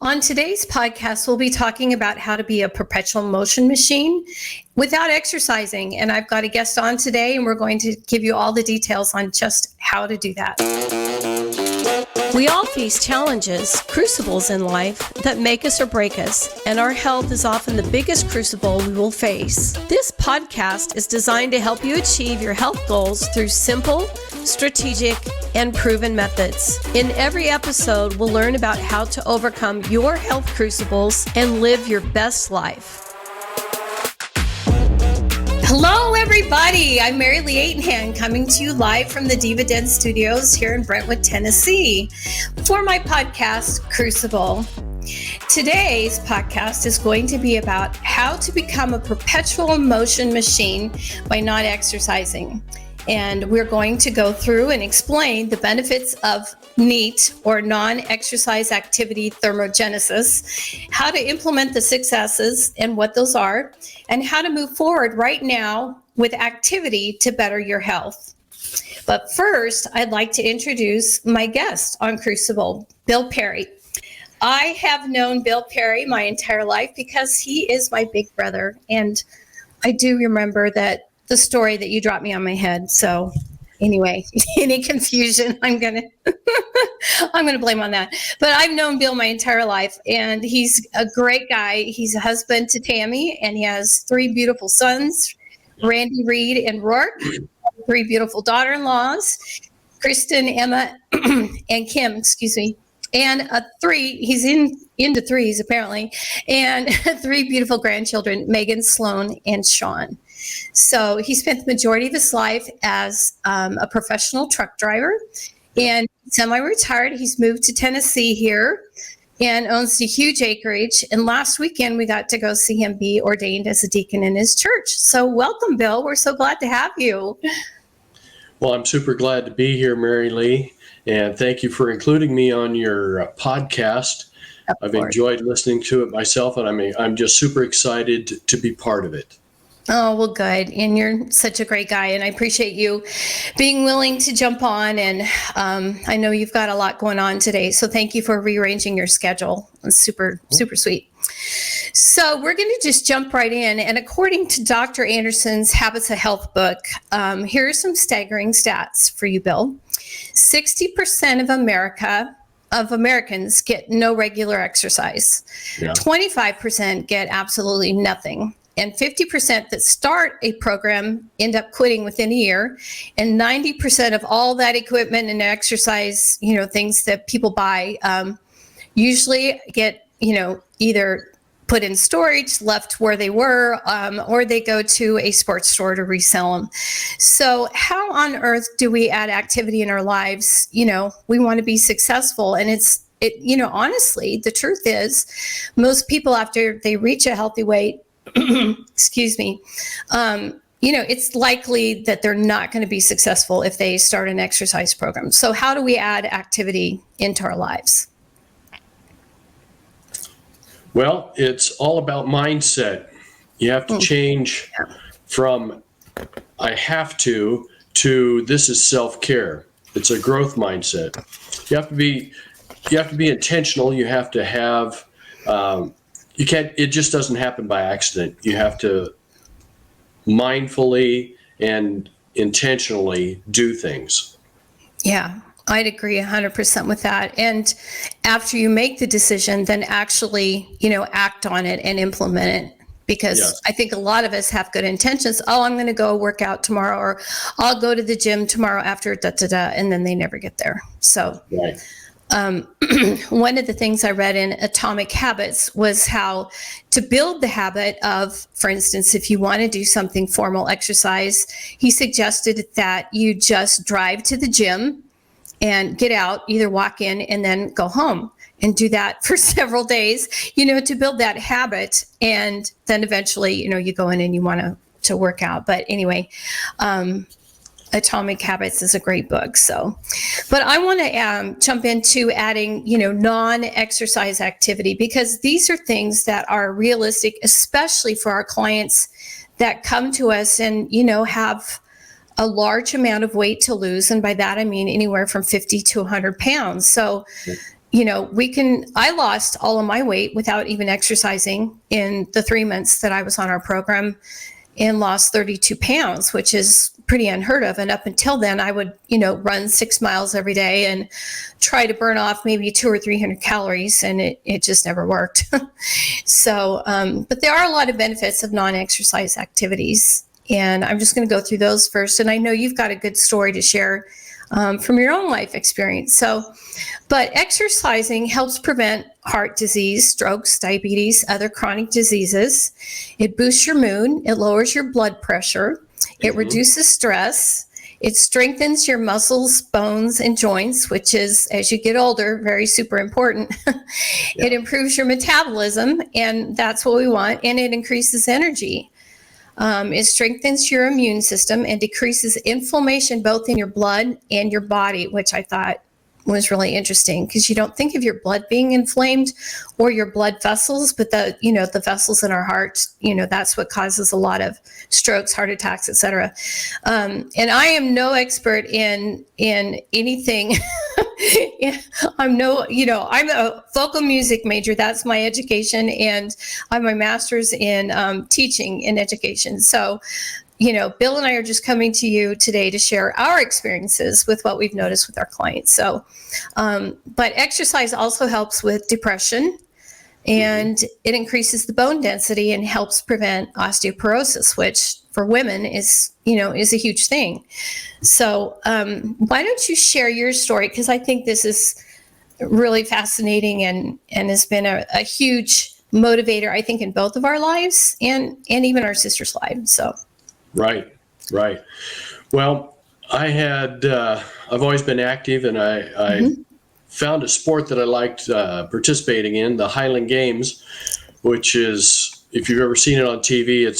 On today's podcast, we'll be talking about how to be a perpetual motion machine without exercising. And I've got a guest on today, and we're going to give you all the details on just how to do that. We all face challenges, crucibles in life that make us or break us, and our health is often the biggest crucible we will face. This podcast is designed to help you achieve your health goals through simple, strategic, and proven methods. In every episode, we'll learn about how to overcome your health crucibles and live your best life. Hello, everybody. I'm Marylee Atenhan, coming to you live from the Diva Den Studios here in Brentwood, Tennessee, for my podcast, Crucible. Today's podcast is going to be about how to become a perpetual motion machine by not exercising. And we're going to go through and explain the benefits of NEAT, or non-exercise activity thermogenesis, how to implement the successes and what those are, and how to move forward right now with activity to better your health. But first, I'd like to introduce my guest on Crucible, Bill Perry. I have known Bill Perry my entire life because he is my big brother. And I do remember that the story that you dropped me on my head. So anyway, any confusion, I'm gonna blame on that. But I've known Bill my entire life, and he's a great guy. He's a husband to Tammy, and he has 3 beautiful sons, Randy, Reed, and Rourke. 3 beautiful daughter-in-laws, Kristen, Emma, and Kim, and 3, he's into 3s apparently, and 3 beautiful grandchildren, Megan, Sloan, and Sean. So he spent the majority of his life as a professional truck driver, and semi-retired. He's moved to Tennessee here and owns a huge acreage. And last weekend, we got to go see him be ordained as a deacon in his church. So welcome, Bill. We're so glad to have you. Well, I'm super glad to be here, Marylee, and thank you for including me on your podcast. I've enjoyed listening to it myself, and I'm just super excited to be part of it. Oh, well, good. And you're such a great guy, and I appreciate you being willing to jump on. And I know you've got a lot going on today, so thank you for rearranging your schedule. It's super, super sweet. So we're going to just jump right in. And according to Dr. Anderson's Habits of Health book, here are some staggering stats for you, Bill. 60% of Americans get no regular exercise. Yeah. 25% get absolutely nothing. And 50% that start a program end up quitting within a year. And 90% of all that equipment and exercise, things that people buy, usually get, either put in storage, left where they were, or they go to a sports store to resell them. So how on earth do we add activity in our lives? We want to be successful. And honestly, the truth is most people, after they reach a healthy weight, it's likely that they're not going to be successful if they start an exercise program. So how do we add activity into our lives? Well, it's all about mindset. You have to change from I have to this is self-care. It's a growth mindset. You have to be intentional. You have to have it just doesn't happen by accident. You have to mindfully and intentionally do things. Yeah, I'd agree 100% with that. And after you make the decision, then actually, act on it and implement it. Because yes. I think a lot of us have good intentions. Oh, I'm going to go work out tomorrow, or I'll go to the gym tomorrow after and then they never get there. So. Right. One of the things I read in Atomic Habits was how to build the habit of, for instance, if you want to do something formal exercise, he suggested that you just drive to the gym and get out, either walk in and then go home, and do that for several days, to build that habit. And then eventually, you go in and you want to work out. But anyway, Atomic Habits is a great book. But I want to jump into adding, non-exercise activity, because these are things that are realistic, especially for our clients that come to us and, have a large amount of weight to lose. And by that, I mean anywhere from 50 to 100 pounds. So I lost all of my weight without even exercising in the 3 months that I was on our program, and lost 32 pounds, which is pretty unheard of. And up until then, I would, run 6 miles every day and try to burn off maybe 200 or 300 calories, and it just never worked. So, but there are a lot of benefits of non-exercise activities, and I'm just going to go through those first. And I know you've got a good story to share from your own life experience. But exercising helps prevent heart disease, strokes, diabetes, other chronic diseases. It boosts your mood. It lowers your blood pressure. It reduces stress. It strengthens your muscles, bones, and joints, which is, as you get older, very super important. It improves your metabolism, and that's what we want. And it increases energy. It strengthens your immune system and decreases inflammation both in your blood and your body, which I thought was really interesting, because you don't think of your blood being inflamed or your blood vessels, but the vessels in our heart, that's what causes a lot of strokes, heart attacks, etc. And I am no expert in anything. I'm a vocal music major. That's my education, and I have my master's in teaching and education. So, Bill and I are just coming to you today to share our experiences with what we've noticed with our clients. So, but exercise also helps with depression, and it increases the bone density and helps prevent osteoporosis, which for women is a huge thing. So, why don't you share your story? Because I think this is really fascinating and has been a huge motivator, I think, in both of our lives and even our sister's lives. So. Right. Well, I've always been active, and I found a sport that I liked participating in, the Highland Games, which is, if you've ever seen it on TV,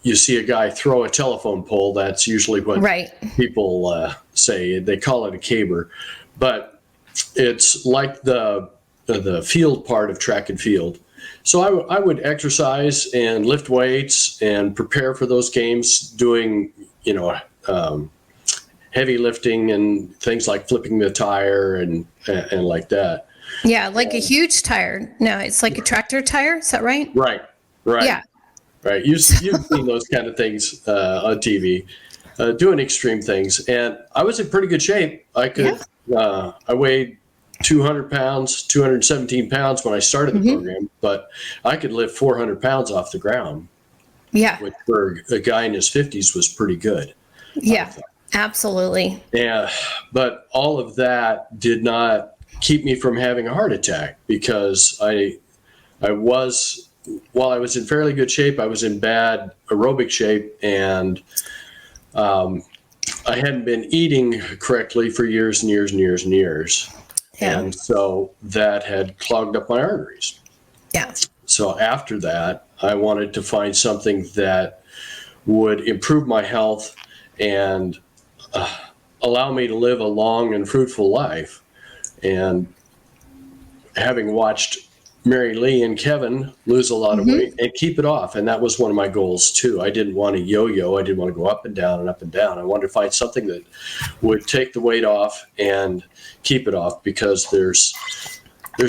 you see a guy throw a telephone pole. That's usually what people say. They call it a caber, but it's like the field part of track and field. So I would exercise and lift weights and prepare for those games, doing, heavy lifting and things like flipping the tire and like that. Yeah, like a huge tire. No, it's like a tractor tire. Is that right? Right. Yeah. Right. You've seen those kind of things on TV, doing extreme things. And I was in pretty good shape. I weighed 200 pounds, 217 pounds when I started the program, but I could lift 400 pounds off the ground. Yeah. Which for a guy in his 50s was pretty good. Yeah, absolutely. Yeah. But all of that did not keep me from having a heart attack, because while I was in fairly good shape, I was in bad aerobic shape, and I hadn't been eating correctly for years and years and years and years. Yeah. And so that had clogged up my arteries. Yeah. So after that, I wanted to find something that would improve my health and allow me to live a long and fruitful life. And having watched Marylee and Kevin lose a lot of weight and keep it off, and that was one of my goals too. I didn't want to yo-yo. I didn't want to go up and down and up and down. I wanted to find something that would take the weight off and keep it off, because there's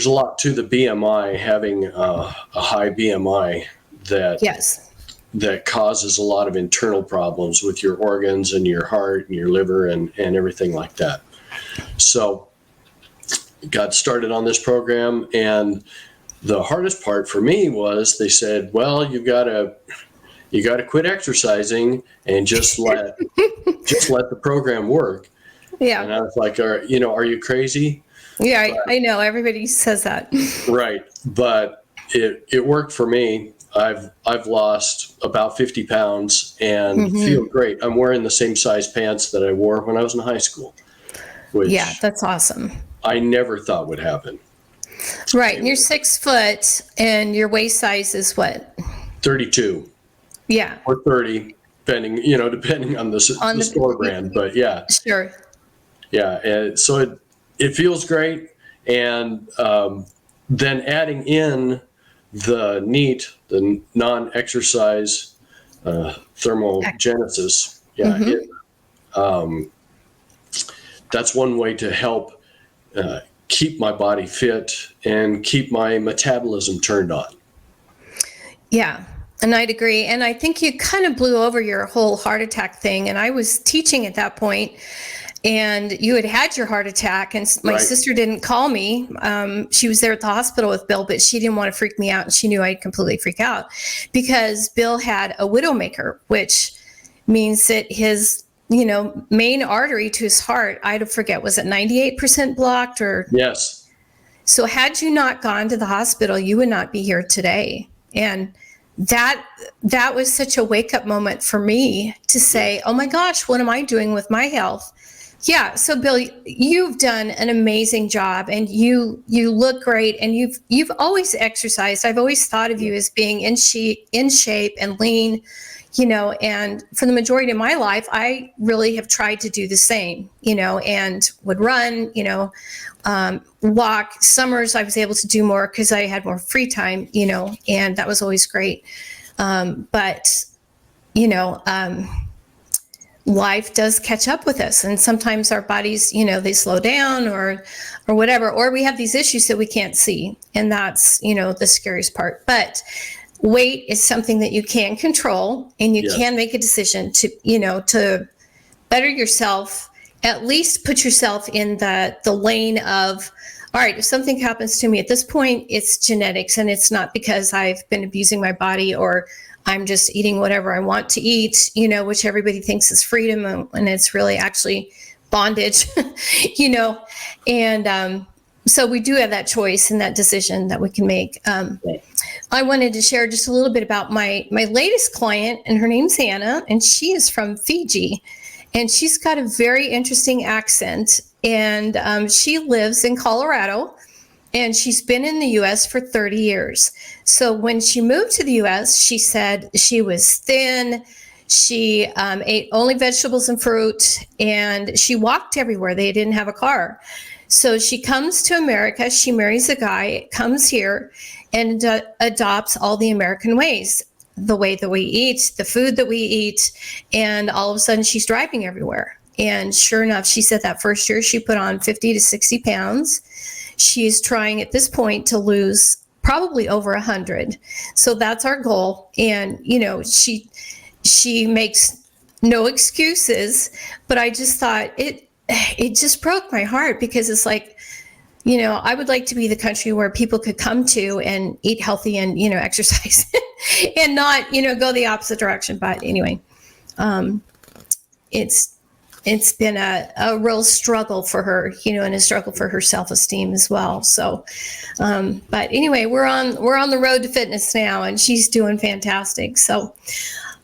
a lot to the BMI, having a high BMI that causes a lot of internal problems with your organs and your heart and your liver and everything like that. So got started on this program, and the hardest part for me was they said, well, you got to quit exercising and just let the program work. Yeah. And I was like, are you crazy? Yeah, I know. Everybody says that. Right. But it worked for me. I've lost about 50 pounds and feel great. I'm wearing the same size pants that I wore when I was in high school. Which that's awesome. I never thought would happen. Right. And you're 6 foot, and your waist size is what? 32. Yeah. Or 30, depending on the store brand. But yeah. Sure. Yeah. And so it feels great. And then adding in the non-exercise thermogenesis. Yeah. That's one way to help keep my body fit and keep my metabolism turned on. Yeah. And I'd agree. And I think you kind of blew over your whole heart attack thing. And I was teaching at that point, and you had your heart attack, and my sister didn't call me. She was there at the hospital with Bill, but she didn't want to freak me out. And she knew I'd completely freak out because Bill had a widowmaker, which means that his, main artery to his heart, I forget, was it 98% blocked or? Yes. So had you not gone to the hospital, you would not be here today. And that was such a wake up moment for me to say, oh my gosh, what am I doing with my health? Yeah. So Bill, you've done an amazing job, and you look great, and you've always exercised. I've always thought of you as being in shape and lean, and for the majority of my life, I really have tried to do the same, and would run, walk. Summers, I was able to do more because I had more free time, and that was always great. But life does catch up with us, and sometimes our bodies, they slow down or whatever, or we have these issues that we can't see, and that's the scariest part. But weight is something that you can control, and you can make a decision to better yourself. At least put yourself in the lane of, all right, if something happens to me at this point, it's genetics, and it's not because I've been abusing my body or I'm just eating whatever I want to eat, which everybody thinks is freedom, and it's really actually bondage, and so we do have that choice and that decision that we can make. I wanted to share just a little bit about my latest client, and her name's Anna, and she is from Fiji, and she's got a very interesting accent, and she lives in Colorado, and she's been in the U.S. for 30 years. So when she moved to the U.S., she said she was thin. She ate only vegetables and fruit, and she walked everywhere. They didn't have a car. So she comes to America. She marries a guy, comes here, and adopts all the American ways, the way that we eat, the food that we eat, and all of a sudden she's driving everywhere. And sure enough, she said that first year she put on 50 to 60 pounds. She's trying at this point to lose probably over 100. So that's our goal. And, she makes no excuses, but I just thought it just broke my heart, because it's like, I would like to be the country where people could come to and eat healthy and, exercise and not, go the opposite direction. But anyway, it's been a real struggle for her, and a struggle for her self-esteem as well. So, but anyway, we're on the road to fitness now, and she's doing fantastic. So,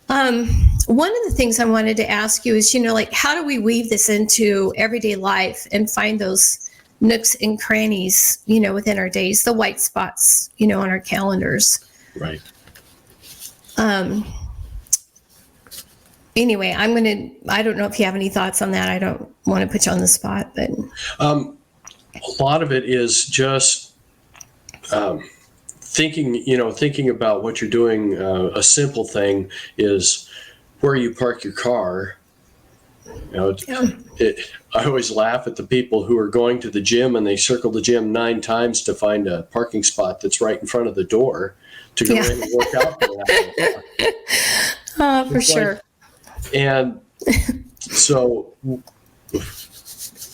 one of the things I wanted to ask you is, how do we weave this into everyday life and find those nooks and crannies, within our days, the white spots, on our calendars. Right. Anyway, I don't know if you have any thoughts on that. I don't want to put you on the spot, but. A lot of it is just thinking about what you're doing. A simple thing is where you park your car. I always laugh at the people who are going to the gym and they circle the gym 9 times to find a parking spot that's right in front of the door to go in and work out for an hour. For sure. And so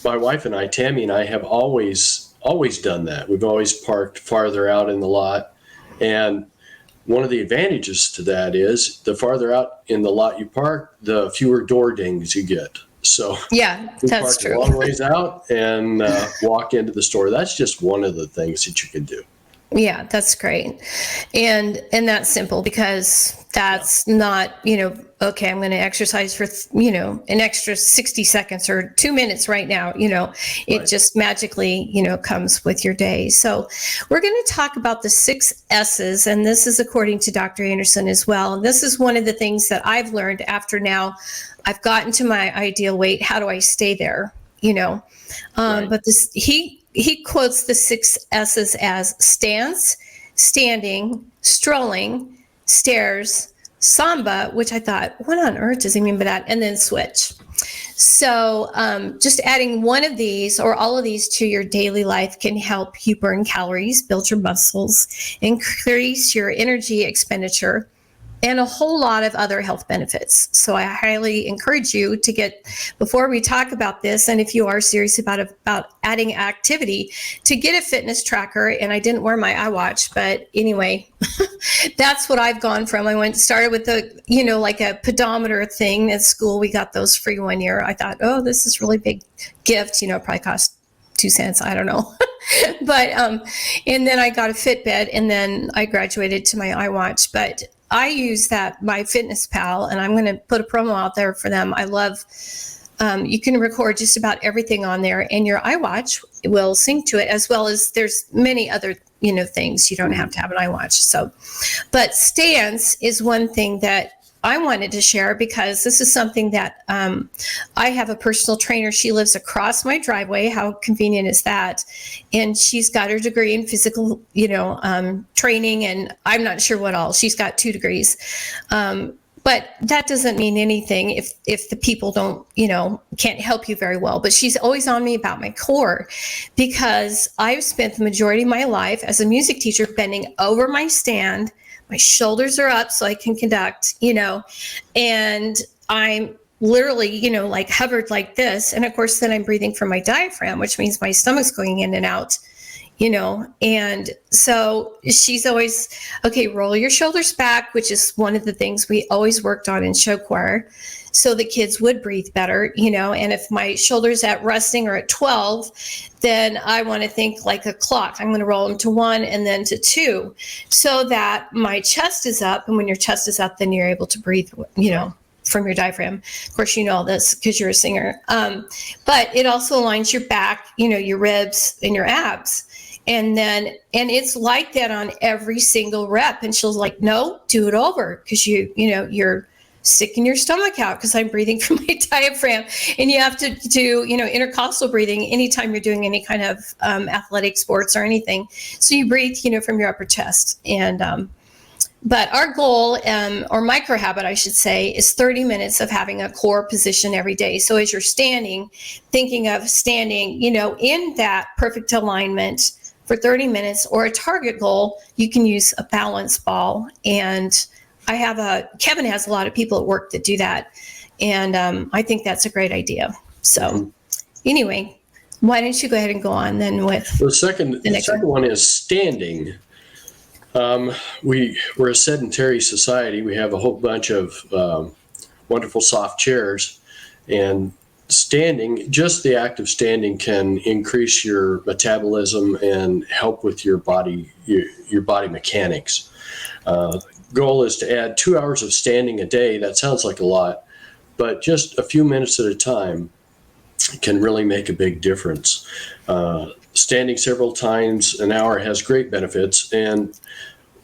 my wife and I, Tammy and I, have always done that. We've always parked farther out in the lot. And one of the advantages to that is the farther out in the lot you park, the fewer door dings you get. So yeah, that's true. A long ways out and walk into the store. That's just one of the things that you can do. Yeah, that's great. And that's simple, because that's not, okay, I'm going to exercise for, an extra 60 seconds or 2 minutes right now. It just magically, comes with your day. So we're going to talk about the 6 S's. And this is according to Dr. Anderson as well. And this is one of the things that I've learned after now I've gotten to my ideal weight. How do I stay there? But he quotes the 6 S's as stance, standing, strolling, stairs, samba, which I thought, what on earth does he mean by that? And then switch. So just adding one of these or all of these to your daily life can help you burn calories, build your muscles, increase your energy expenditure, and a whole lot of other health benefits. So I highly encourage you to get, before we talk about this, and if you are serious about adding activity, to get a fitness tracker. And I didn't wear my iWatch, but anyway, that's what I've gone from. I started with like a pedometer thing at school. We got those free one year. I thought, oh, this is really big gift. It probably cost 2 cents. I don't know. But, and then I got a Fitbit, and then I graduated to my iWatch. But I use my Fitness Pal, and I'm going to put a promo out there for them. I love, you can record just about everything on there, and your iWatch will sync to it, as well as there's many other, things. You don't have to have an iWatch. So, but stance is one thing that I wanted to share, because this is something that I have a personal trainer. She lives across my driveway. How convenient is that? And she's got her degree in physical, training, and I'm not sure what all. She's got 2 degrees. But that doesn't mean anything if the people don't, can't help you very well. But she's always on me about my core, because I've spent the majority of my life as a music teacher bending over my stand. My shoulders are up so I can conduct, and I'm literally, like hovered like this. And of course, then I'm breathing from my diaphragm, which means my stomach's going in and out, and so she's always, okay, roll your shoulders back, which is one of the things we always worked on in show choir, so the kids would breathe better, and if my shoulders at resting are at 12, then I want to think like a clock. I'm going to roll them to 1 and then to 2, so that my chest is up. And when your chest is up, then you're able to breathe, from your diaphragm. Of course, you know all this because you're a singer. But it also aligns your back, your ribs and your abs. And it's like that on every single rep. And she'll like, no, do it over, because you're sticking your stomach out, because I'm breathing from my diaphragm. And you have to do, intercostal breathing anytime you're doing any kind of athletic sports or anything. So you breathe, from your upper chest. And but our goal, or micro habit, I should say, is 30 minutes of having a core position every day. So as you're standing, thinking of standing, in that perfect alignment for 30 minutes, or a target goal, you can use a balance ball. And Kevin has a lot of people at work that do that. And I think that's a great idea. So anyway, why don't you go ahead and go on then with the second one is standing. We're a sedentary society. We have a whole bunch of wonderful soft chairs, and standing, just the act of standing, can increase your metabolism and help with your body mechanics. Goal is to add 2 hours of standing a day. That sounds like a lot, but just a few minutes at a time can really make a big difference. Standing several times an hour has great benefits, and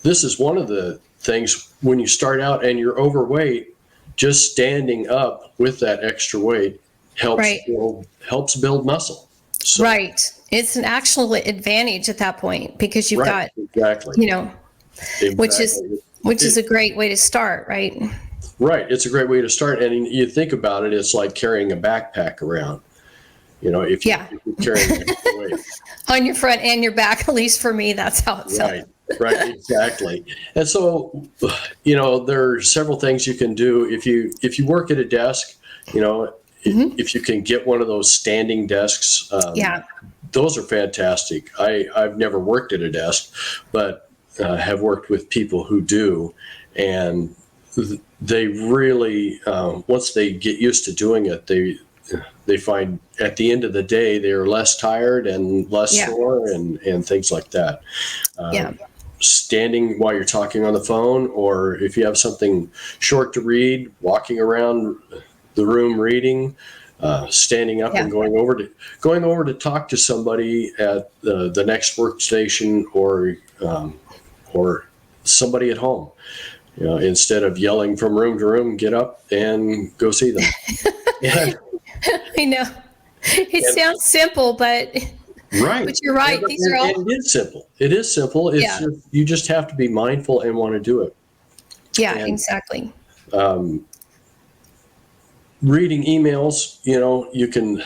this is one of the things when you start out and you're overweight, just standing up with that extra weight helps build muscle. So, right. It's an actual advantage at that point, because you've got, exactly. which is a great way to start, right? Right. It's a great way to start. And you think about it, it's like carrying a backpack around, if you're carrying extra weight. On your front and your back, at least for me, that's how it sounds. Right, exactly. And so, there are several things you can do if you work at a desk, if you can get one of those standing desks, those are fantastic. I've never worked at a desk, but have worked with people who do, and they really, once they get used to doing it, they find at the end of the day they're less tired and less sore and things like that. Standing while you're talking on the phone, or if you have something short to read, walking around the room reading, standing up and going over to talk to somebody at the next workstation, or somebody at home. Instead of yelling from room to room, get up and go see them. I know. It sounds simple, but right. But you're right. These are all. It is simple. It's just, you just have to be mindful and want to do it. Yeah, exactly. reading emails, you can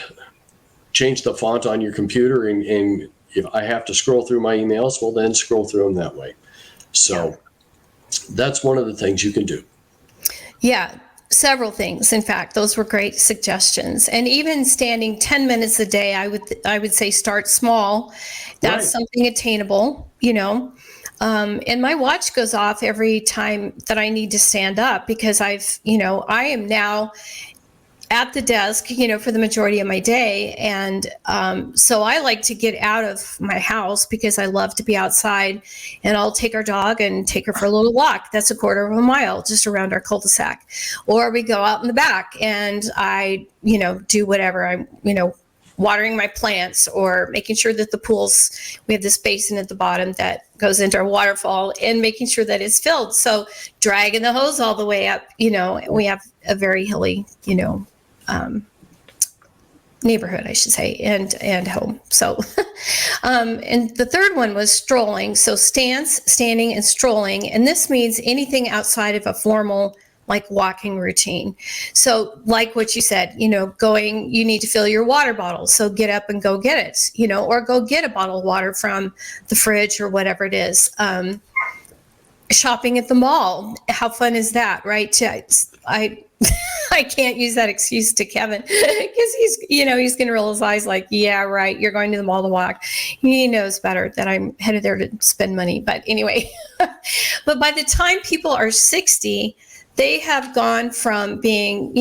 change the font on your computer, and if I have to scroll through my emails, well, then scroll through them that way. So that's one of the things you can do. Yeah, several things. In fact, those were great suggestions. And even standing 10 minutes a day, I would say start small. That's something attainable, and my watch goes off every time that I need to stand up, because I am now at the desk, for the majority of my day. And so I like to get out of my house because I love to be outside, and I'll take our dog and take her for a little walk. That's a quarter of a mile just around our cul-de-sac. Or we go out in the back and I, do whatever. I'm, watering my plants, or making sure that the pools, we have this basin at the bottom that goes into our waterfall, and making sure that it's filled. So dragging the hose all the way up, we have a very hilly, neighborhood, I should say, and home. So, and the third one was strolling. So standing, and strolling. And this means anything outside of a formal, like, walking routine. So like what you said, you need to fill your water bottle. So get up and go get it, or go get a bottle of water from the fridge or whatever it is. Shopping at the mall. How fun is that, right? I can't use that excuse to Kevin, because he's going to roll his eyes like, yeah, right. You're going to the mall to walk. He knows better that I'm headed there to spend money. But anyway, but by the time people are 60, they have gone from being,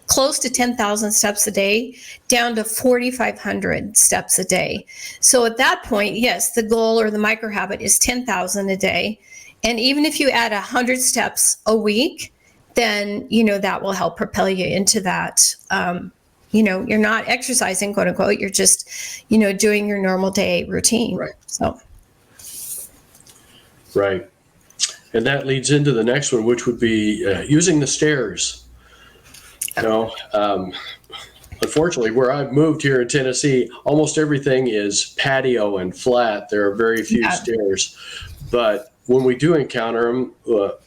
close to 10,000 steps a day down to 4,500 steps a day. So at that point, yes, the goal or the micro habit is 10,000 a day. And even if you add 100 steps a week, then, that will help propel you into that. You're not exercising, quote unquote. You're just, doing your normal day routine. Right. So. Right. And that leads into the next one, which would be using the stairs. Unfortunately, where I've moved here in Tennessee, almost everything is patio and flat. There are very few stairs. But when we do encounter them,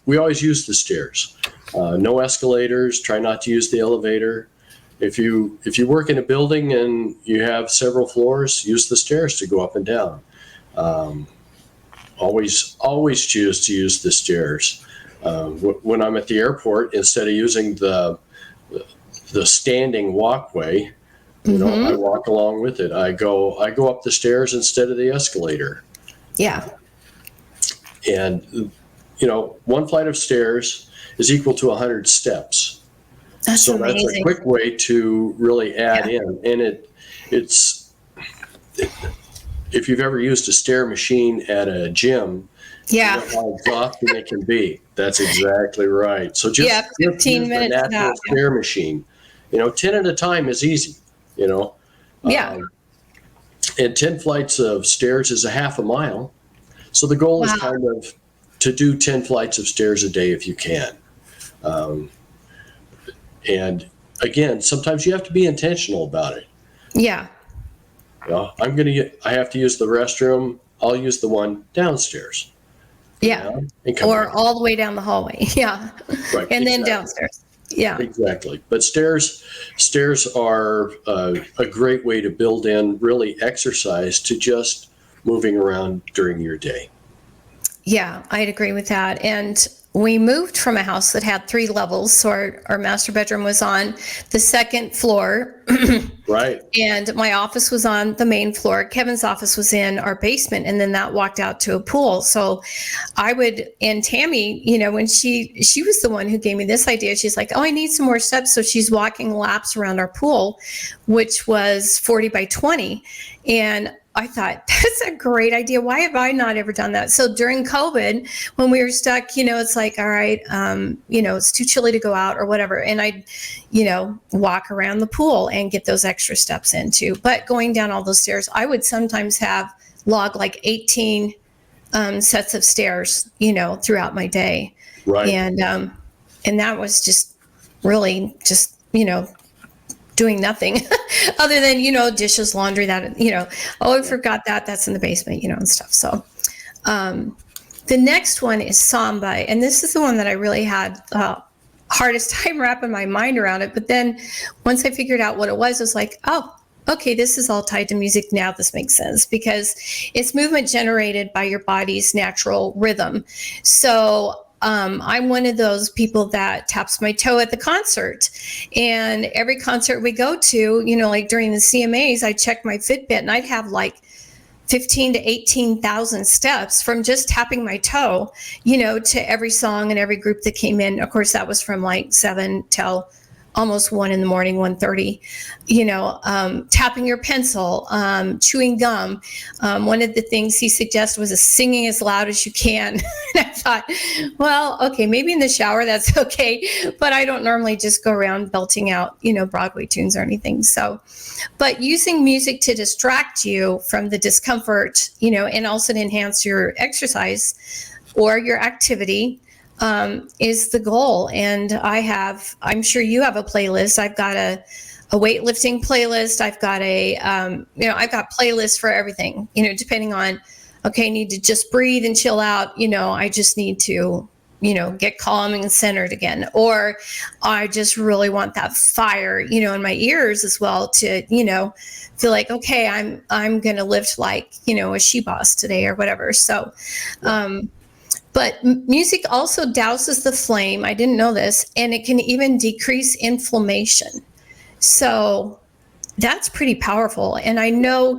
we always use the stairs. No escalators. Try not to use the elevator. If you work in a building and you have several floors, use the stairs to go up and down. Always choose to use the stairs. When I'm at the airport, instead of using the standing walkway, I walk along with it. I go up the stairs instead of the escalator. Yeah. And one flight of stairs is equal to 100 steps. That's amazing. That's a quick way to really add in. And it's if you've ever used a stair machine at a gym, how exhausting it can be. That's exactly right. So just 15 minutes the natural stair machine. 10 at a time is easy. And 10 flights of stairs is a half a mile. So the goal is kind of to do 10 flights of stairs a day if you can. And again, sometimes you have to be intentional about it. Yeah. I have to use the restroom. I'll use the one downstairs. Yeah. Or back. All the way down the hallway. Yeah. Right. And then downstairs. Yeah. Exactly. But stairs are a great way to build in really exercise to just moving around during your day. Yeah, I'd agree with that. And we moved from a house that had 3 levels. So our master bedroom was on the second floor. Right. And my office was on the main floor. Kevin's office was in our basement, and then that walked out to a pool. So and Tammy, when she was the one who gave me this idea, she's like, oh, I need some more steps. So she's walking laps around our pool, which was 40 by 20. And I thought, that's a great idea. Why have I not ever done that? So during COVID, when we were stuck, it's like, all right, it's too chilly to go out or whatever. And I'd, walk around the pool and get those extra steps in too. But going down all those stairs, I would sometimes log like 18 sets of stairs, throughout my day. Right. And that was just really just, doing nothing other than, dishes, laundry, that, oh, I forgot that's in the basement, and stuff. So the next one is Samba. And this is the one that I really had a hardest time wrapping my mind around it. But then once I figured out what it was like, oh, okay, this is all tied to music. Now this makes sense because it's movement generated by your body's natural rhythm. So I'm one of those people that taps my toe at the concert. And every concert we go to, like during the CMAs, I check my Fitbit and I'd have like 15 to 18,000 steps from just tapping my toe, to every song and every group that came in. Of course, that was from like 7 till almost 1 in the morning, 1:30, tapping your pencil, chewing gum. One of the things he suggested was singing as loud as you can. And I thought, well, okay, maybe in the shower, that's okay. But I don't normally just go around belting out, Broadway tunes or anything. So, but using music to distract you from the discomfort, and also to enhance your exercise or your activity, is the goal. And I'm sure you have a playlist. I've got a weightlifting playlist. I've got I've got playlists for everything, depending on, okay, I need to just breathe and chill out. I just need to, get calm and centered again. Or I just really want that fire, in my ears as well to, feel like, okay, I'm going to lift like, a she-boss today or whatever. So, but music also douses the flame. I didn't know this. And it can even decrease inflammation. So that's pretty powerful. And I know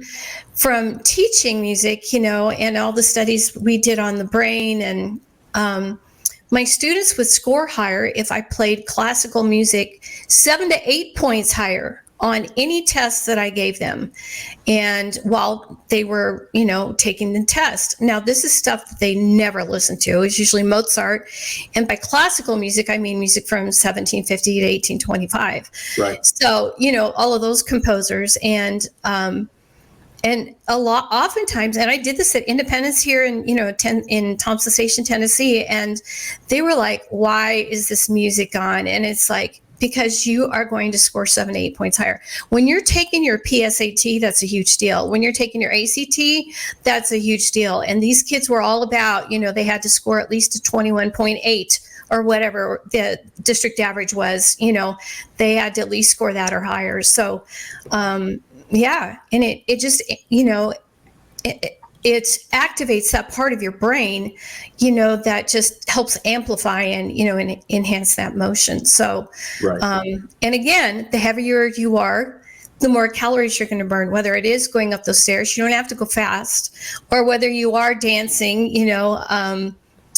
from teaching music, and all the studies we did on the brain, and my students would score higher if I played classical music 7 to 8 points higher on any test that I gave them. And while they were, taking the test. Now, this is stuff that they never listen to. It's usually Mozart. And by classical music, I mean music from 1750 to 1825. Right. So, all of those composers and oftentimes, and I did this at Independence here in Thompson Station, Tennessee, and they were like, why is this music on? And it's like, because you are going to score 7 to 8 points higher. When you're taking your PSAT, that's a huge deal. When you're taking your ACT, that's a huge deal. And these kids were all about, they had to score at least a 21.8 or whatever the district average was, they had to at least score that or higher. So, yeah. And it just, it activates that part of your brain, that just helps amplify and, and enhance that motion. So, right. And again, the heavier you are, the more calories you're going to burn, whether it is going up those stairs, you don't have to go fast, or whether you are dancing,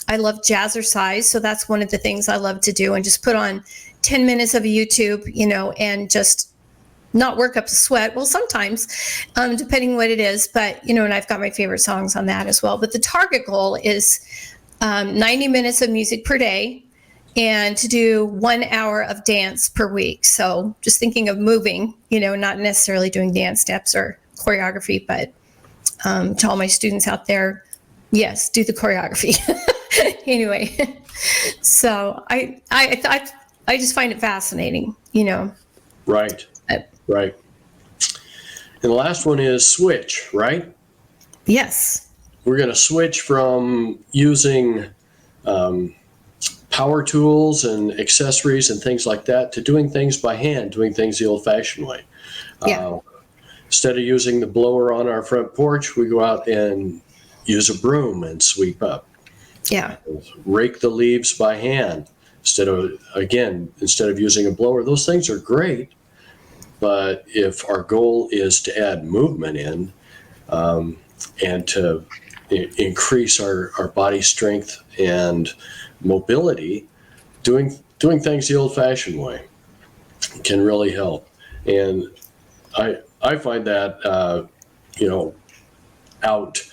I love jazzercise. So that's one of the things I love to do, and just put on 10 minutes of YouTube, and just not work up a sweat. Well, sometimes, depending what it is, but, and I've got my favorite songs on that as well. But the target goal is 90 minutes of music per day and to do 1 hour of dance per week. So just thinking of moving, not necessarily doing dance steps or choreography, but to all my students out there, yes, do the choreography. Anyway, so I just find it fascinating, Right. Right. And the last one is switch, right? Yes. We're going to switch from using power tools and accessories and things like that to doing things by hand, doing things the old-fashioned way. Yeah. Instead of using the blower on our front porch, we go out and use a broom and sweep up. Yeah. Rake the leaves by hand instead of using a blower. Those things are great. But if our goal is to add movement in and to increase our body strength and mobility, doing things the old-fashioned way can really help. And I find that out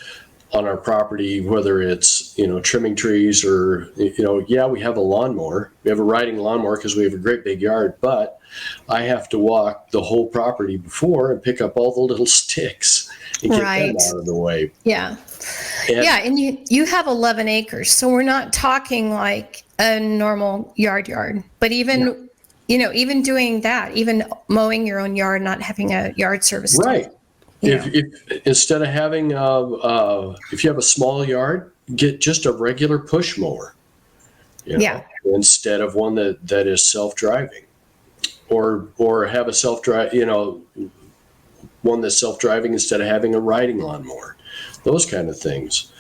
on our property, whether it's trimming trees or we have a lawnmower. We have a riding lawnmower because we have a great big yard, but I have to walk the whole property before and pick up all the little sticks and get them out of the way. Yeah. And you have 11 acres, so we're not talking like a normal yard, but even even doing that, even mowing your own yard, not having a yard service. Right. If instead of having if you have a small yard, get just a regular push mower. instead of one that is self-driving, or have a self-drive, one that's self-driving instead of having a riding lawnmower, those kind of things.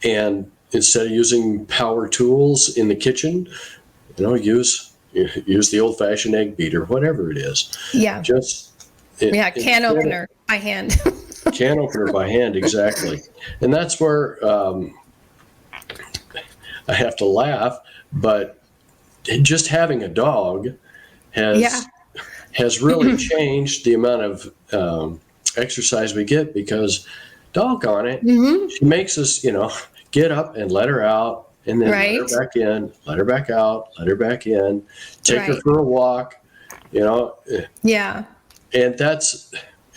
And instead of using power tools in the kitchen, use the old-fashioned egg beater, whatever it is. Can opener by hand. Can opener by hand, exactly. And that's where I have to laugh, but just having a dog has really changed the amount of exercise we get, because doggone it, she makes us, get up and let her out, and then let her back in, let her back out, let her back in, take her for a walk, And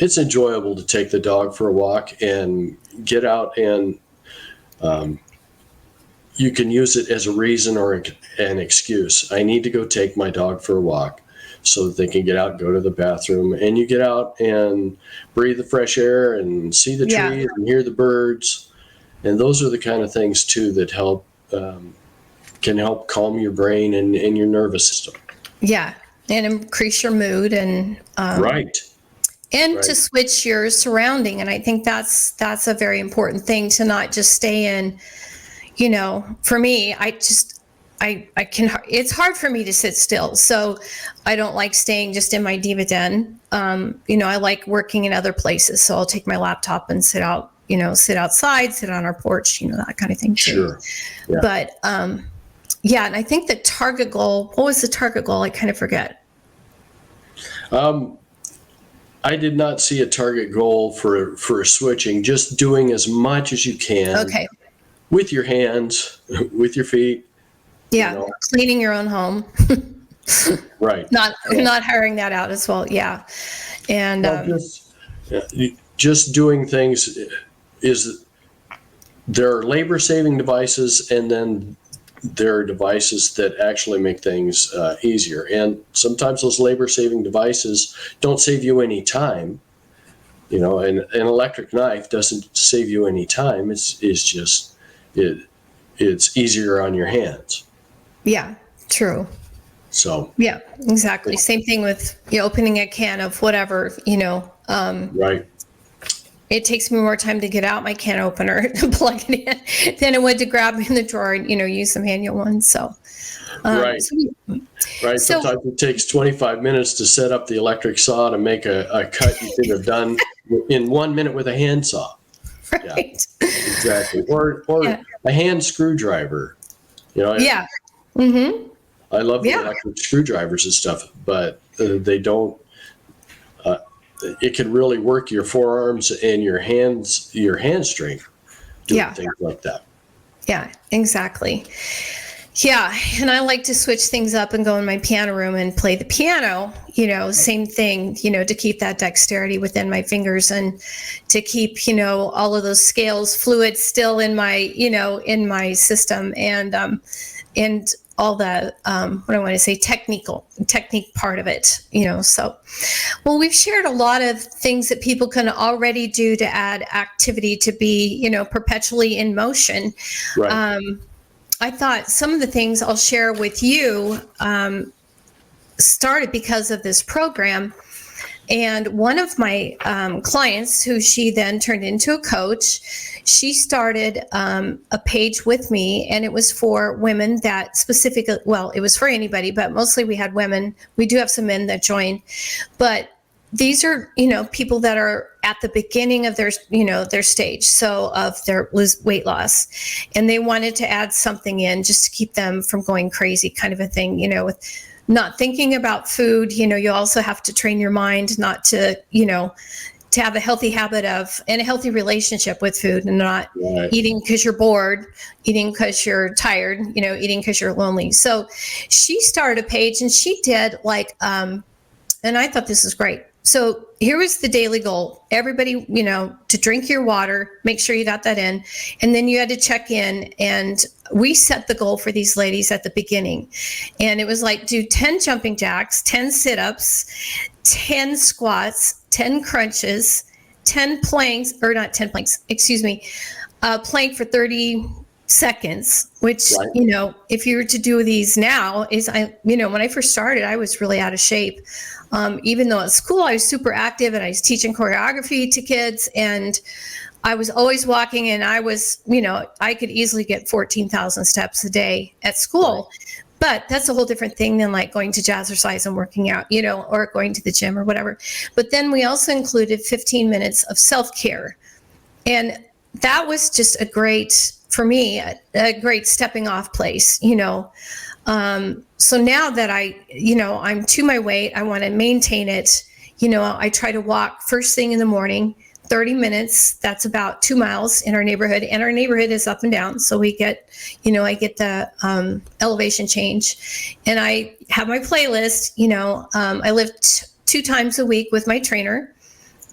it's enjoyable to take the dog for a walk and get out, and you can use it as a reason or an excuse. I need to go take my dog for a walk so that they can get out and go to the bathroom. And you get out and breathe the fresh air and see the trees and hear the birds. And those are the kind of things, too, that can help calm your brain and your nervous system. Yeah, and increase your mood and to switch your surrounding. And I think that's a very important thing, to not just stay in. For me, it's hard for me to sit still. So I don't like staying just in my diva den. I like working in other places. So I'll take my laptop and sit outside, sit on our porch, that kind of thing too. Sure. Yeah. But, and I think the target goal, what was the target goal? I kind of forget. I did not see a target goal for switching, just doing as much as you can. Okay. With your hands, with your feet. Yeah, cleaning your own home. Right. Not hiring that out as well. Yeah, and just doing things there are labor-saving devices, and then there are devices that actually make things easier. And sometimes those labor-saving devices don't save you any time. An electric knife doesn't save you any time. It's just it's easier on your hands. Yeah, true. So. Yeah, exactly. Same thing with opening a can of whatever, Right. It takes me more time to get out my can opener and plug it in than it would to grab in the drawer and, use some manual ones. So. Right. Sometimes it takes 25 minutes to set up the electric saw to make a cut you could have done in 1 minute with a handsaw. Right. Yeah, exactly. Or a hand screwdriver. Mm-hmm. I love the electric screwdrivers and stuff, but they don't. It can really work your forearms and your hand strength doing things like that. Yeah, exactly. Yeah, and I like to switch things up and go in my piano room and play the piano, same thing, to keep that dexterity within my fingers and to keep, all of those scales, fluid still in my, in my system, and all the, what I want to say, technique part of it, so. Well, we've shared a lot of things that people can already do to add activity to be, perpetually in motion. Right. I thought some of the things I'll share with you started because of this program. And one of my clients, who she then turned into a coach, she started a page with me, and it was for women that specifically, well, it was for anybody, but mostly we had women. We do have some men that join, but these are, people that are at the beginning of their, their stage, so of their weight loss, and they wanted to add something in just to keep them from going crazy, kind of a thing, with not thinking about food. You also have to train your mind not to, to have a healthy habit of, and a healthy relationship with food, and not eating because you're bored, eating because you're tired, eating because you're lonely. So she started a page, and she did and I thought this is great. So here was the daily goal. Everybody, to drink your water, make sure you got that in. And then you had to check in. And we set the goal for these ladies at the beginning. And it was like, do 10 jumping jacks, 10 sit-ups, 10 squats, 10 crunches, 10 planks, or not 10 planks, excuse me, plank for 30 seconds, which, Right. if you were to do these now when I first started, I was really out of shape. Even though at school I was super active and I was teaching choreography to kids, and I was always walking, and I was, I could easily get 14,000 steps a day at school. Right. But that's a whole different thing than like going to jazzercise and working out, or going to the gym or whatever. But then we also included 15 minutes of self-care. And that was just for me, a great stepping off place, So now that I'm to my weight, I want to maintain it. I try to walk first thing in the morning, 30 minutes. That's about 2 miles in our neighborhood, and our neighborhood is up and down. So we get, I get the elevation change, and I have my playlist. I lift 2 times a week with my trainer.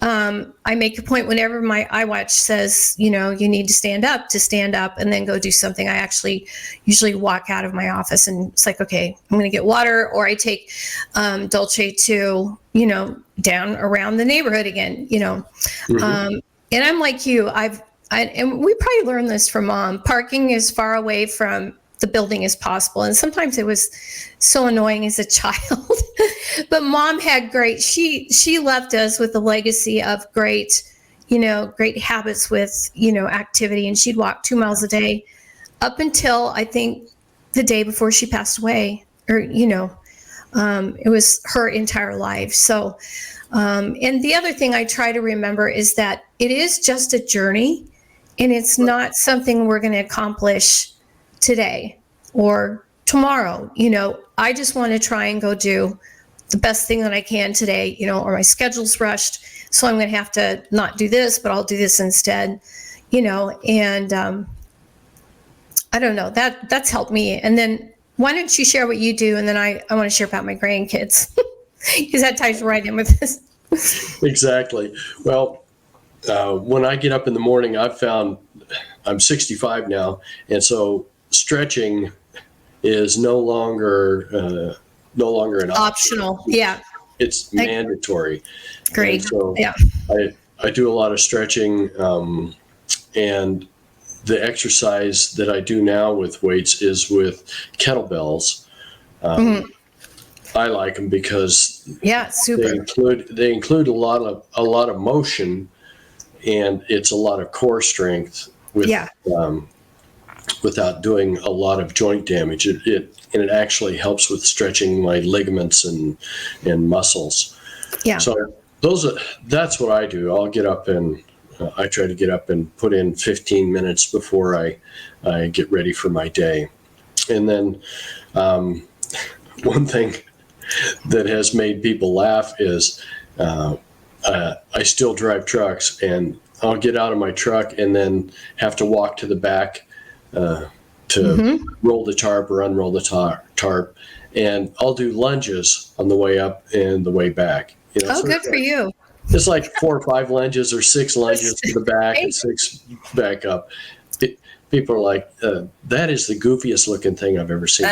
I make a point whenever my iWatch says, you need to stand up and then go do something. I actually usually walk out of my office, and it's like, okay, I'm going to get water, or I take Dolce to, down around the neighborhood again, and I'm like you, and we probably learned this from Mom, parking as far away from the building as possible. And sometimes it was so annoying as a child, but Mom had she left us with a legacy of great habits with, activity. And she'd walk 2 miles a day up until I think the day before she passed away, or, it was her entire life. So, and the other thing I try to remember is that it is just a journey, and it's not something we're going to accomplish today or tomorrow. I just want to try and go do the best thing that I can today, or my schedule's rushed, so I'm going to have to not do this, but I'll do this instead, and I don't know, that's helped me. And then why don't you share what you do? And then I want to share about my grandkids, because that ties right in with this. Exactly. Well, when I get up in the morning, I've found I'm 65 now, and so stretching is no longer an optional. Yeah, it's mandatory. Great. And so yeah, I do a lot of stretching, and the exercise that I do now with weights is with kettlebells. I like them because super. They include a lot of motion, and it's a lot of core strength with without doing a lot of joint damage. It actually helps with stretching my ligaments and muscles. Yeah. So that's what I do. I'll get up and I try to get up and put in 15 minutes before I get ready for my day. And then one thing that has made people laugh is I still drive trucks, and I'll get out of my truck and then have to walk to the back to roll the tarp or unroll the tarp, and I'll do lunges on the way up and the way back. Good for you. It's like 4 or 5 lunges or 6 lunges to the back and 6 back up. People are like, that is the goofiest looking thing I've ever seen.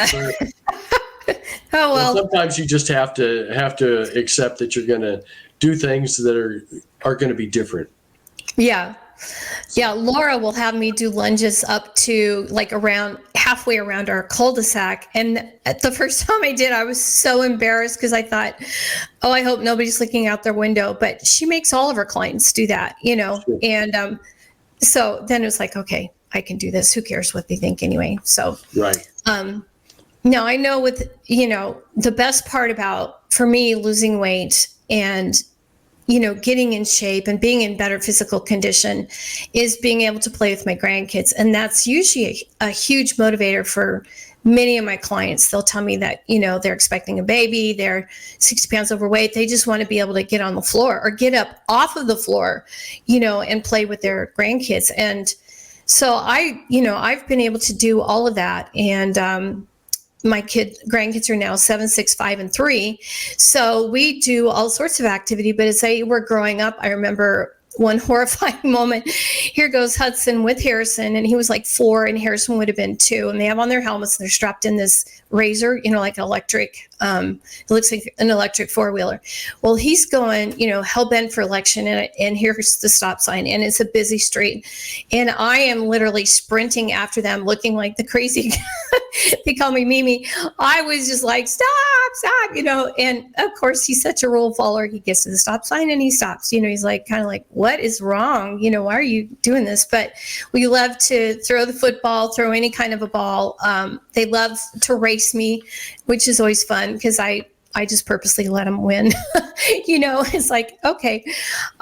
Oh well. Sometimes you just have to accept that you're going to do things that are going to be different. Yeah. Yeah, Laura will have me do lunges up to like around halfway around our cul-de-sac. And the first time I did, I was so embarrassed because I thought, oh, I hope nobody's looking out their window. But she makes all of her clients do that, Sure. And so then it was like, okay, I can do this. Who cares what they think anyway? So right. Now I know with, the best part about, for me, losing weight and getting in shape and being in better physical condition is being able to play with my grandkids. And that's usually a huge motivator for many of my clients. They'll tell me that, they're expecting a baby, they're 60 pounds overweight. They just want to be able to get on the floor or get up off of the floor, and play with their grandkids. And so I've been able to do all of that. And, my grandkids are now 7, 6, 5, and 3. So we do all sorts of activity. But as they were growing up, I remember one horrifying moment. Here goes Hudson with Harrison, and he was like 4, and Harrison would have been 2. And they have on their helmets, and they're strapped in this razor, like an electric It looks like an electric four-wheeler. Well, he's going, hell bent for election, and here's the stop sign, and it's a busy street. And I am literally sprinting after them, looking like the crazy, they call me Mimi. I was just like, stop, and of course he's such a rule follower. He gets to the stop sign and he stops, he's like, kind of like, what is wrong? Why are you doing this? But we love to throw the football, throw any kind of a ball. They love to race me, which is always fun because I just purposely let them win. It's like, okay.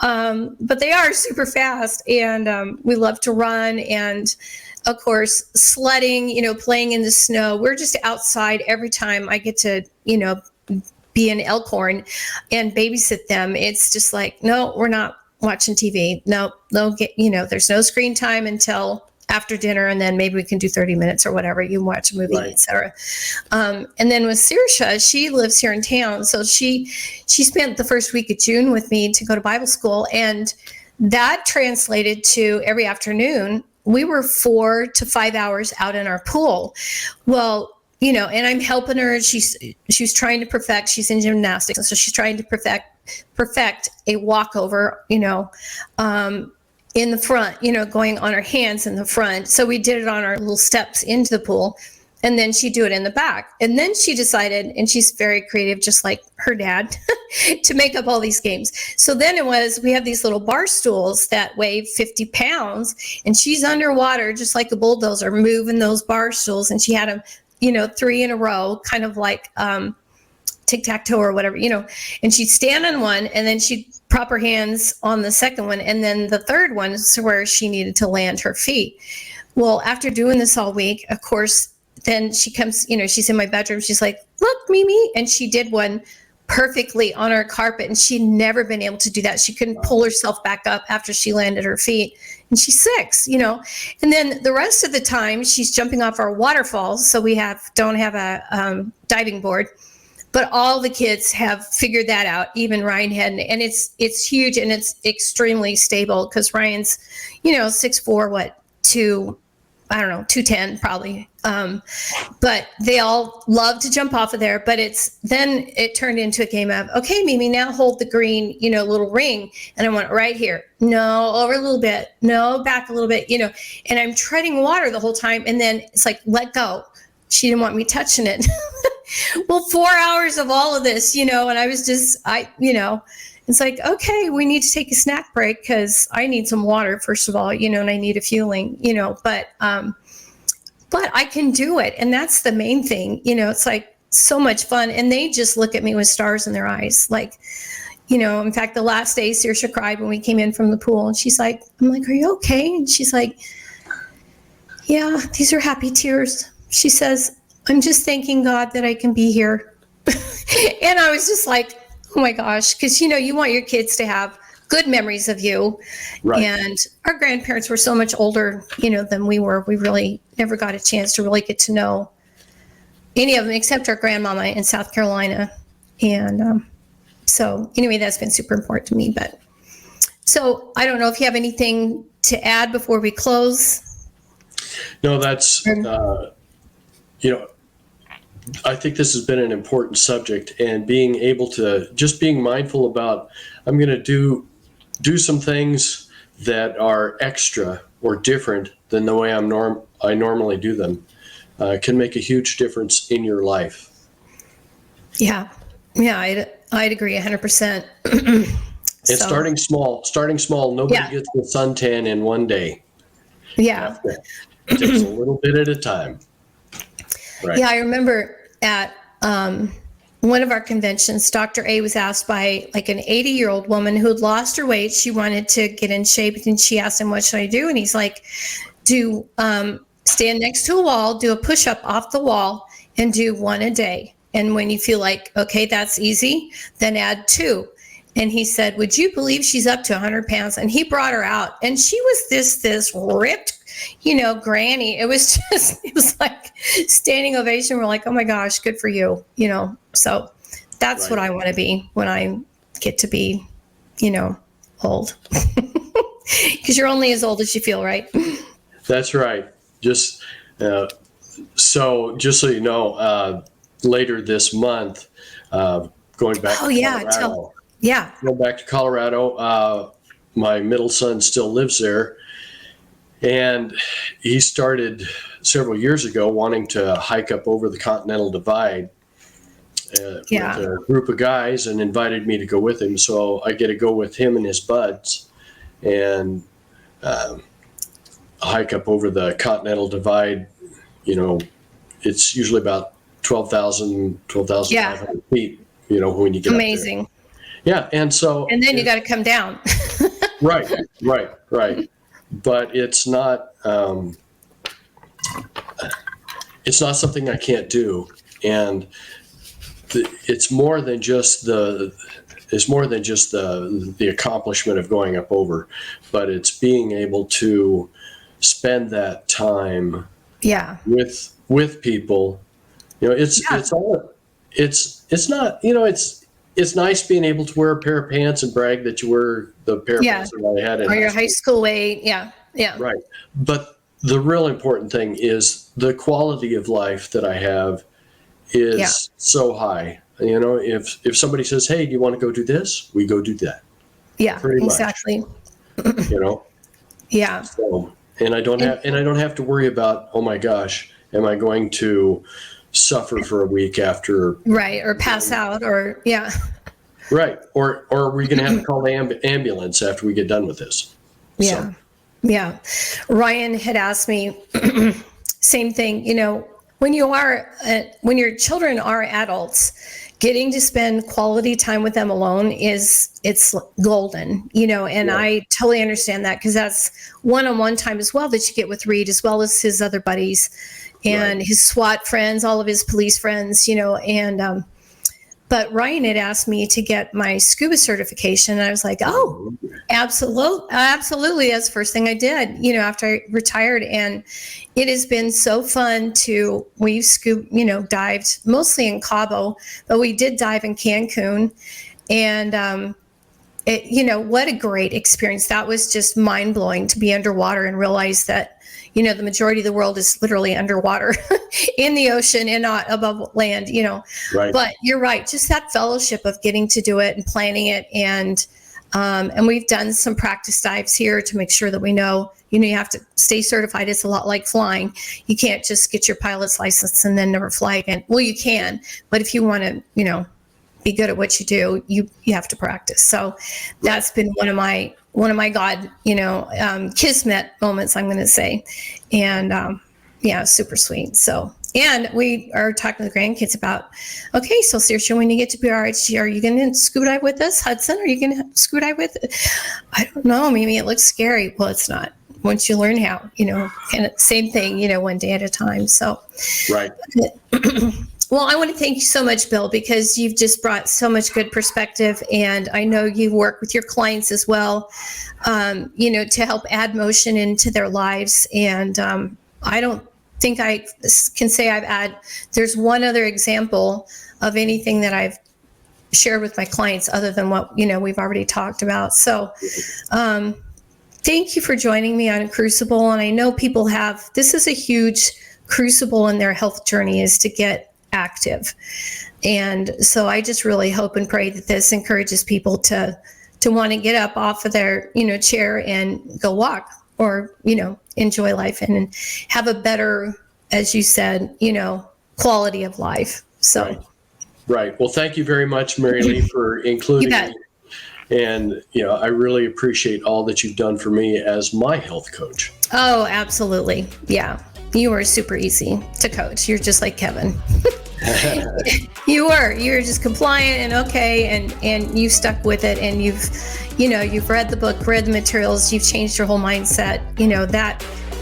But they are super fast, and we love to run, and of course, sledding, playing in the snow. We're just outside every time I get to, be in Elkhorn and babysit them. It's just like, no, we're not watching TV. No, they'll get, there's no screen time until after dinner, and then maybe we can do 30 minutes or whatever. You can watch a movie, right, etc. And then with Saoirse, she lives here in town, so she spent the first week of June with me to go to Bible school, and that translated to every afternoon we were 4 to 5 hours out in our pool. Well, and I'm helping her. She's trying to perfect. She's in gymnastics, and so she's trying to perfect a walkover, in the front, going on her hands in the front. So we did it on our little steps into the pool, and then she'd do it in the back. And then she decided, and she's very creative, just like her dad, to make up all these games. So then we have these little bar stools that weigh 50 pounds, and she's underwater, just like a bulldozer, moving those bar stools. And she had them, 3 in a row, kind of like tic-tac-toe or whatever, and she'd stand on one, and then she'd prop her hands on the second one, and then the third one is where she needed to land her feet. Well, after doing this all week, of course, then she comes, she's in my bedroom. She's like, look, Mimi. And she did one perfectly on our carpet, and she'd never been able to do that. She couldn't pull herself back up after she landed her feet. And she's 6, and then the rest of the time she's jumping off our waterfalls. So we don't have a diving board, but all the kids have figured that out, even Ryan had, and it's huge, and it's extremely stable because Ryan's, 6'4", 210 probably. But they all love to jump off of there. But then it turned into a game of, okay, Mimi, now hold the green, little ring. And I went right here. No, over a little bit. No, back a little bit, and I'm treading water the whole time. And then it's like, let go. She didn't want me touching it. Well, 4 hours of all of this, and I was just, it's like, okay, we need to take a snack break because I need some water, first of all, and I need a fueling, but I can do it. And that's the main thing, it's like so much fun. And they just look at me with stars in their eyes. Like, in fact, the last day, Saoirse cried when we came in from the pool, and I'm like, are you okay? And she's like, yeah, these are happy tears. She says, I'm just thanking God that I can be here. And I was just like, oh my gosh, because, you want your kids to have good memories of you. Right. And our grandparents were so much older, than we were. We really never got a chance to really get to know any of them except our grandmama in South Carolina. And so anyway, that's been super important to me. But so I don't know if you have anything to add before we close. No, that's, I think this has been an important subject, and being able to just being mindful about, I'm going to do some things that are extra or different than the way I normally do them, can make a huge difference in your life. Yeah, I'd agree 100%. And starting small. Nobody gets the suntan in one day. Yeah. It takes a little bit at a time. Right. Yeah, I remember at one of our conventions, Dr. A was asked by like an 80-year-old woman who had lost her weight. She wanted to get in shape, and she asked him, what should I do? And he's like, stand next to a wall, do a push-up off the wall, and do 1 a day. And when you feel like, okay, that's easy, then add 2. And he said, would you believe she's up to 100 pounds? And he brought her out, and she was this ripped, granny. It was like standing ovation. We're like, oh my gosh, good for you. So that's what I want to be when I get to be, old. Because you're only as old as you feel, right? That's right. Just so you know, later this month, going back to Colorado. Going back to Colorado. My middle son still lives there, and he started several years ago wanting to hike up over the Continental Divide with a group of guys, and invited me to go with him. So I get to go with him and his buds and hike up over the Continental Divide. It's usually about 12,500 feet, when you get amazing. Up there. Yeah. And then you got to come down. Right. But it's not something I can't do. And it's more than just the accomplishment of going up over, but it's being able to spend that time with people. It's nice being able to wear a pair of pants and brag that you wear the pair of pants that I had in your high school weight. Right. But the real important thing is the quality of life that I have is so high. If somebody says, "Hey, do you want to go do this?" We go do that. Yeah, exactly. Yeah. So, and I don't have to worry about, oh my gosh, am I going to suffer for a week after? Right. Or pass out or Right. Or are we going to have to call the ambulance after we get done with this? Yeah. So. Yeah. Ryan had asked me, same thing, when your children are adults, getting to spend quality time with them alone it's golden, and I totally understand that, because that's one-on-one time as well that you get with Reed, as well as his other buddies and his SWAT friends, all of his police friends, but Ryan had asked me to get my scuba certification, and I was like, oh, absolutely. That's the first thing I did, after I retired. And it has been so fun we've dived mostly in Cabo, but we did dive in Cancun. And, what a great experience. That was just mind blowing to be underwater and realize that, the majority of the world is literally underwater in the ocean and not above land, Right. But you're right. Just that fellowship of getting to do it and planning it. And we've done some practice dives here to make sure that we know, you have to stay certified. It's a lot like flying. You can't just get your pilot's license and then never fly again. Well, you can, but if you want to, be good at what you do, you have to practice. So that's been one of my God, kismet moments, I'm going to say. And super sweet. So, and we are talking to the grandkids about, okay, so Saoirse, when you get to BRHG, are you going to scuba dive with us? Hudson, are you going to scuba dive with us? I don't know. Maybe it looks scary. Well, it's not. Once you learn how, and same thing, one day at a time. So, right. Well, I want to thank you so much, Bill, because you've just brought so much good perspective. And I know you work with your clients as well, to help add motion into their lives. And I don't think I can say there's one other example of anything that I've shared with my clients other than what, we've already talked about. So thank you for joining me on Crucible. And I know people this is a huge crucible in their health journey, is to get active. And so I just really hope and pray that this encourages people to want to get up off of their, chair and go walk, or, enjoy life and have a better, as you said, quality of life. So. Right. Well, thank you very much, Marylee, for including me. And, I really appreciate all that you've done for me as my health coach. Oh, absolutely. Yeah. You were super easy to coach. You're just like Kevin. You were just compliant and okay. And you stuck with it, and you've read the book, read the materials, you've changed your whole mindset.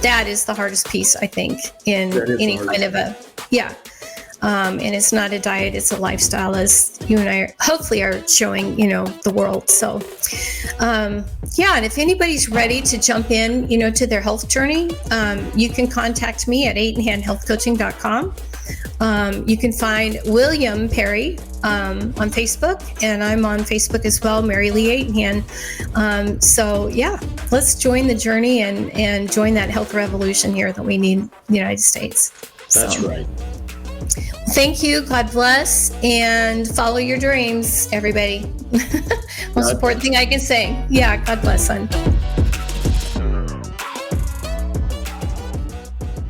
That is the hardest piece, I think, in any kind of and it's not a diet, it's a lifestyle, as you and I hopefully are showing, the world. So, and if anybody's ready to jump in, to their health journey, you can contact me at atenhanhealthcoaching.com. You can find William Perry on Facebook, and I'm on Facebook as well, Marylee Atenhan. Let's join the journey and join that health revolution here that we need in the United States. That's right. Thank you. God bless. And follow your dreams, everybody. Most important thing I can say. Yeah, God bless, son.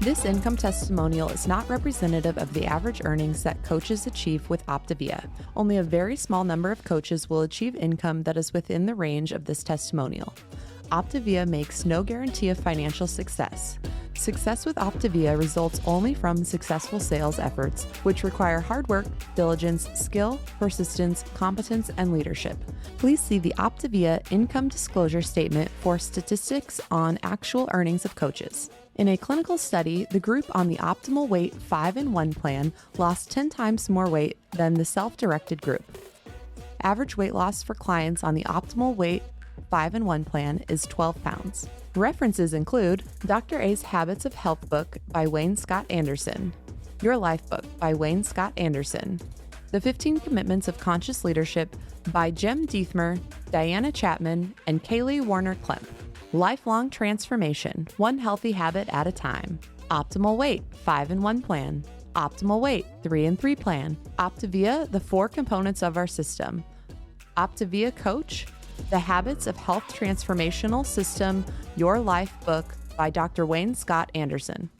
This income testimonial is not representative of the average earnings that coaches achieve with Optavia. Only a very small number of coaches will achieve income that is within the range of this testimonial. Optavia makes no guarantee of financial success. Success with Optavia results only from successful sales efforts, which require hard work, diligence, skill, persistence, competence, and leadership. Please see the Optavia income disclosure statement for statistics on actual earnings of coaches. In a clinical study, the group on the Optimal Weight 5-in-1 plan lost 10 times more weight than the self-directed group. Average weight loss for clients on the Optimal Weight 5-in-1 plan is 12 pounds. References include Dr. A's Habits of Health book by Wayne Scott Anderson, Your Life book by Wayne Scott Anderson, The 15 Commitments of Conscious Leadership by Jem Diethmer, Diana Chapman, and Kaylee Warner-Klemp, Lifelong Transformation, One Healthy Habit at a Time, Optimal Weight 5-in-1 plan, Optimal Weight 3-in-3 plan, Optavia, the 4 components of our system, Optavia Coach, The Habits of Health Transformational System, Your Life book by Dr. Wayne Scott Anderson.